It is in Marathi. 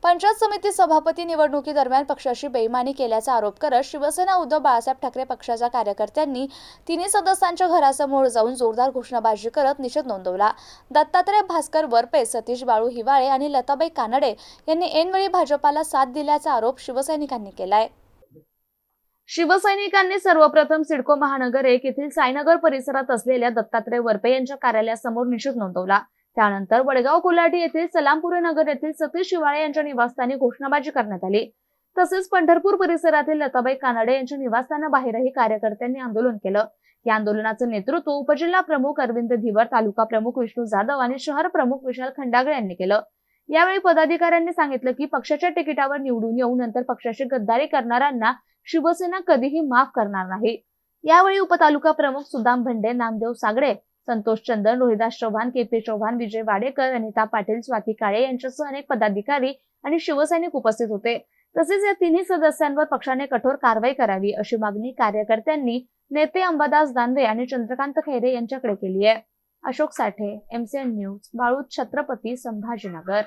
पंचायत समिती सभापती निवडणुकीदरम्यान पक्षाशी बेईमानी केल्याचा आरोप करत शिवसेना उद्धव बाळासाहेब ठाकरे पक्षाच्या कार्यकर्त्यांनी तिन्ही सदस्यांच्या घरासमोर जाऊन जोरदार घोषणाबाजी करत निषेध नोंदवला। दत्तात्रय भास्कर वरपे, सतीश बाळू हिवाळे आणि लताबाई कानडे यांनी ऐनवेळी भाजपाला साथ दिल्याचा आरोप शिवसैनिकांनी केलाय। शिवसैनिकांनी सर्वप्रथम सिडको महानगर 1 येथील साईनगर परिसरात असलेल्या दत्तात्रय वरपे यांच्या कार्यालयासमोर निषेध नोंदवला। त्यानंतर वडगाव कोल्हाटी येथील सलामपुरे नगर येथील सतीश शिवाळे यांच्या निवासस्थानी घोषणाबाजी करण्यात आली। तसेच पंढरपूर परिसरातील लताबाई कानडे यांच्या निवासस्थानाबाहेरही कार्यकर्त्यांनी आंदोलन केलं। या आंदोलनाचं नेतृत्व उपजिल्हा प्रमुख अरविंद धीवर, तालुका प्रमुख विष्णू जाधव आणि शहर प्रमुख विशाल खंडागळे यांनी केलं। यावेळी पदाधिकाऱ्यांनी सांगितलं की पक्षाच्या तिकिटावर निवडून येऊन नंतर पक्षाशी गद्दारी करणाऱ्यांना शिवसेना कधीही माफ करणार नाही। यावेळी उपतालुका प्रमुख सुदाम भंडे, नामदेव सागडे, संतोष चंदन, रोहिदास चव्हाण, के.पी. चव्हाण, विजय वाडेकर, अनिता पाटील, स्वाती काळे यांच्यासह अनेक पदाधिकारी आणि शिवसैनिक उपस्थित होते। तसेच या तिन्ही सदस्यांवर पक्षाने कठोर कारवाई करावी अशी मागणी कार्यकर्त्यांनी नेते अंबादास दानवे आणि चंद्रकांत खैरे यांच्याकडे केली आहे। अशोक साठे, MCN न्यूज, वाळूज, छत्रपती संभाजीनगर।